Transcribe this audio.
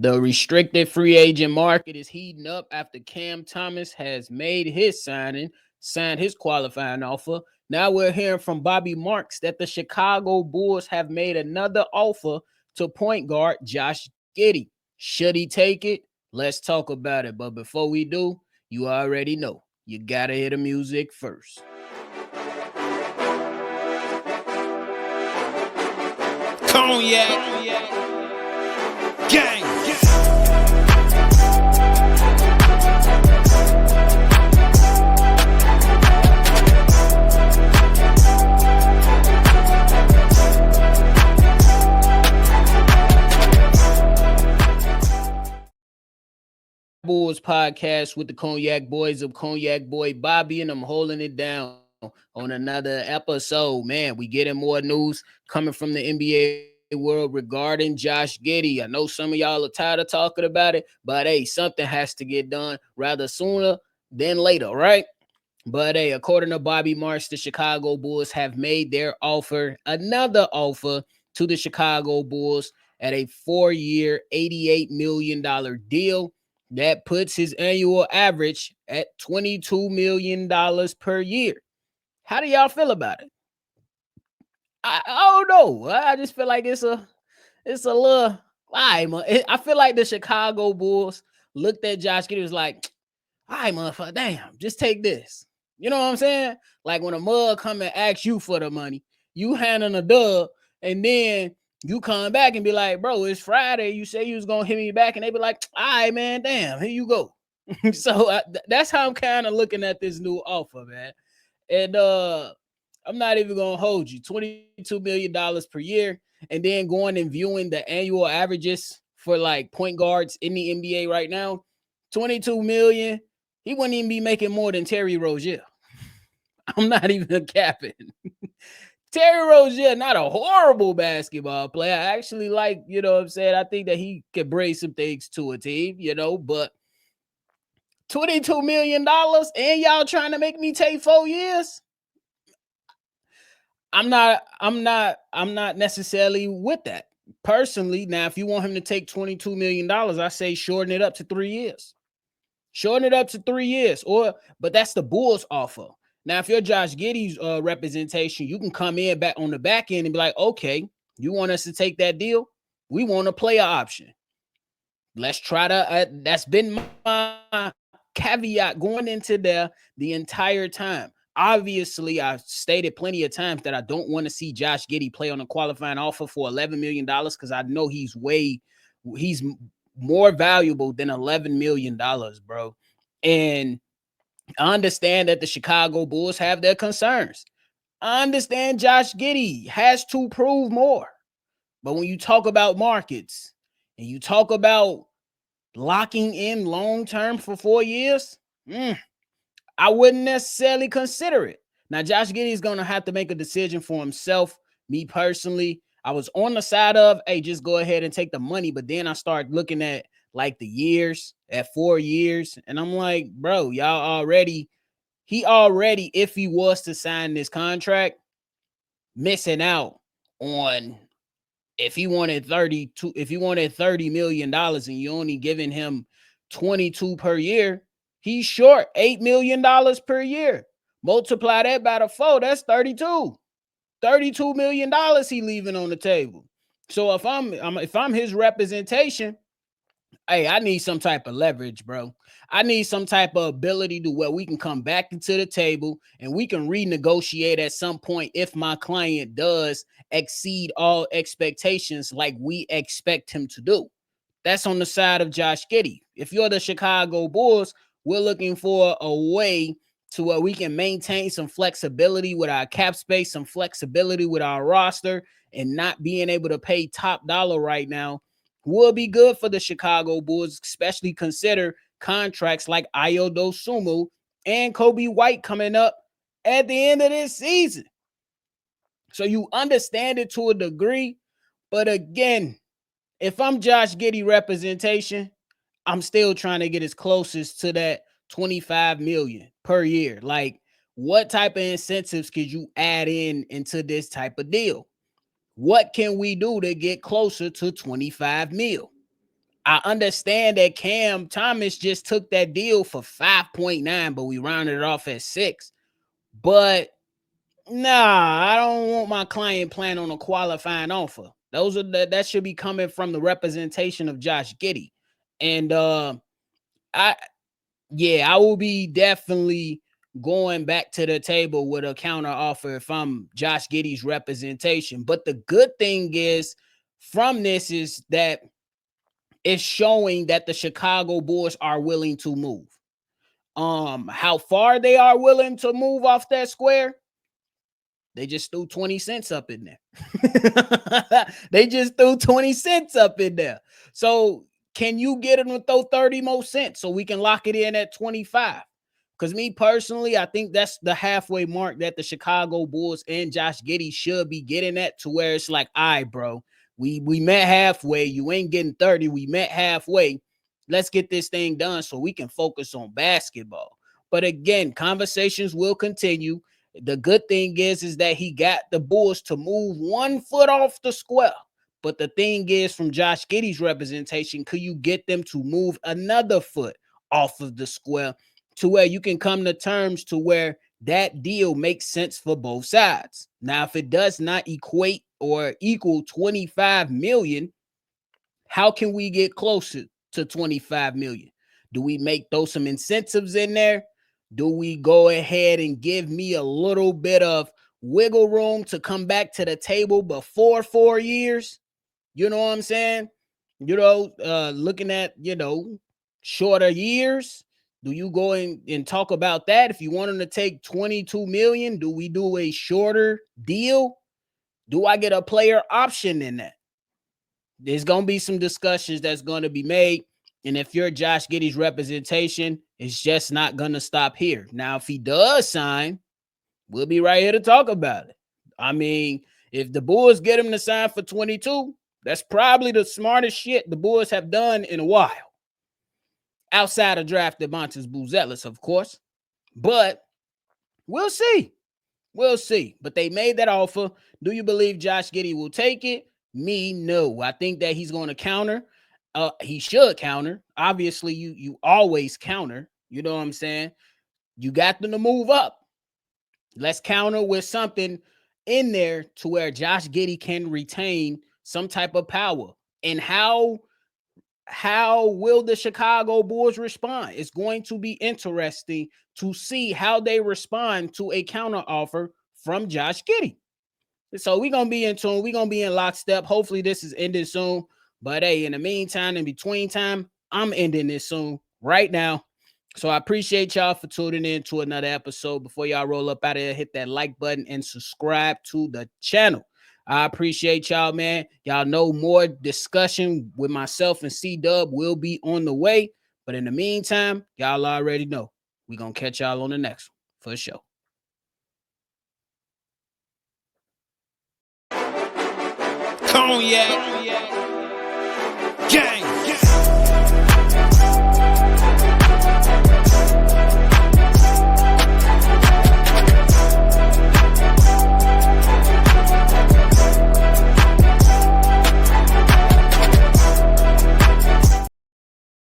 The restricted free agent market is heating up after Cam Thomas has made his signed his qualifying offer. Now we're hearing from Bobby Marks that the Chicago Bulls have made another offer to point guard Josh Giddey. Should he take it? Let's talk about it. But before we do, you already know you gotta hear the music first. Cognac gang. Bulls podcast with the Cognac Boys of Cognac Boy Bobby, and I'm holding it down on another episode. Man, we getting more news coming from the NBA world regarding Josh Giddey. I know some of y'all are tired of talking about it, but hey, something has to get done rather sooner than later, right? But hey, according to Bobby Marks, the Chicago Bulls have made their another offer to the Chicago Bulls at a 4-year, $88 million deal. That puts his annual average at $22 million per year. How do y'all feel about it? I don't know. I just feel like it's a little lie, man. I feel like the Chicago Bulls looked at Josh Giddey, was like, all right, motherfucker, damn, just take this. You know what I'm saying? Like when a mug come and ask you for the money, you handing a dub, and then you come back and be like, bro, it's Friday. You say you was going to hit me back, and they be like, all right, man, damn, here you go. So that's how I'm kind of looking at this new offer, man. And I'm not even going to hold you. $22 million per year, and then going and viewing the annual averages for like point guards in the NBA right now, 22 million. He wouldn't even be making more than Terry Rozier. I'm not even capping. Terry Rozier, not a horrible basketball player. I actually like, you know what I'm saying? I think that he could bring some things to a team, you know, but $22 million and y'all trying to make me take 4 years? I'm not necessarily with that. Personally, now, if you want him to take $22 million, I say shorten it up to 3 years. Shorten it up to 3 years, but that's the Bulls offer. Now, if you're Josh Giddey's representation, you can come in back on the back end and be like, okay, you want us to take that deal? We want a player option. Let's try to. That's been my caveat going into there the entire time. Obviously, I've stated plenty of times that I don't want to see Josh Giddey play on a qualifying offer for $11 million because I know he's more valuable than $11 million, bro. And I understand that the Chicago Bulls have their concerns. I understand Josh Giddey has to prove more. But when you talk about markets and you talk about locking in long-term for 4 years, I wouldn't necessarily consider it. Now, Josh Giddey is going to have to make a decision for himself. Me personally, I was on the side of, hey, just go ahead and take the money. But then I start looking at like the years at 4 years. And I'm like, bro, he already, if he was to sign this contract, missing out on if he wanted $30 million and you only giving him 22 per year, he's short $8 million per year. Multiply that by the 4, that's 32. $32 million he leaving on the table. So if I'm his representation, hey, I need some type of leverage, bro. I need some type of ability to where we can come back into the table and we can renegotiate at some point if my client does exceed all expectations like we expect him to do. That's on the side of Josh Giddey. If you're the Chicago Bulls, we're looking for a way to where we can maintain some flexibility with our cap space, some flexibility with our roster, and not being able to pay top dollar right now will be good for the Chicago Bulls, especially consider contracts like Ayo Dosunmu and Kobe White coming up at the end of this season. So you understand it to a degree, but again, if I'm Josh Giddey representation, I'm still trying to get as closest to that 25 million per year. Like, what type of incentives could you add into this type of deal? What can we do to get closer to 25 mil? I understand that Cam Thomas just took that deal for 5.9, but we rounded it off at 6. But nah, I don't want my client playing on a qualifying offer. Those are that should be coming from the representation of Josh Giddey. And I I will be definitely going back to the table with a counter offer if I'm Josh Giddey's representation. But the good thing is from this is that it's showing that the Chicago Bulls are willing to move. How far they are willing to move off that square, they just threw 20 cents up in there. They just threw 20 cents up in there. So can you get them to throw 30 more cents so we can lock it in at 25? Because me personally, I think that's the halfway mark that the Chicago Bulls and Josh Giddey should be getting at, to where it's like, all right, bro, we met halfway. You ain't getting 30. We met halfway. Let's get this thing done so we can focus on basketball. But again, conversations will continue. The good thing is that he got the Bulls to move 1 foot off the square. But the thing is, from Josh Giddey's representation, could you get them to move another foot off of the square to where you can come to terms to where that deal makes sense for both sides? Now, if it does not equate or equal 25 million, how can we get closer to 25 million? Do we throw some incentives in there? Do we go ahead and give me a little bit of wiggle room to come back to the table before 4 years? You know what I'm saying? Looking at, shorter years. Do you go and talk about that? If you want them to take 22 million, do we do a shorter deal? Do I get a player option in that? There's going to be some discussions that's going to be made. And if you're Josh Giddey's representation, it's just not going to stop here. Now, if he does sign, we'll be right here to talk about it. I mean, if the Bulls get him to sign for 22, that's probably the smartest shit the Bulls have done in a while. Outside of drafting Montes Buzelis, of course. But we'll see. We'll see. But they made that offer. Do you believe Josh Giddey will take it? Me, no. I think that he's going to counter. He should counter. Obviously, you always counter. You know what I'm saying? You got them to move up. Let's counter with something in there to where Josh Giddey can retain some type of power. And how will the Chicago Bulls respond? It's going to be interesting to see how they respond to a counter offer from Josh Giddey. So we're going to be in tune. We're going to be in lockstep. Hopefully this is ending soon. But hey, in the meantime, in between time, I'm ending this soon right now. So I appreciate y'all for tuning in to another episode. Before y'all roll up out of here, hit that like button and subscribe to the channel. I appreciate y'all, man. Y'all know more discussion with myself and C-Dub will be on the way. But in the meantime, y'all already know we're going to catch y'all on the next one for sure. Cognac. Gang.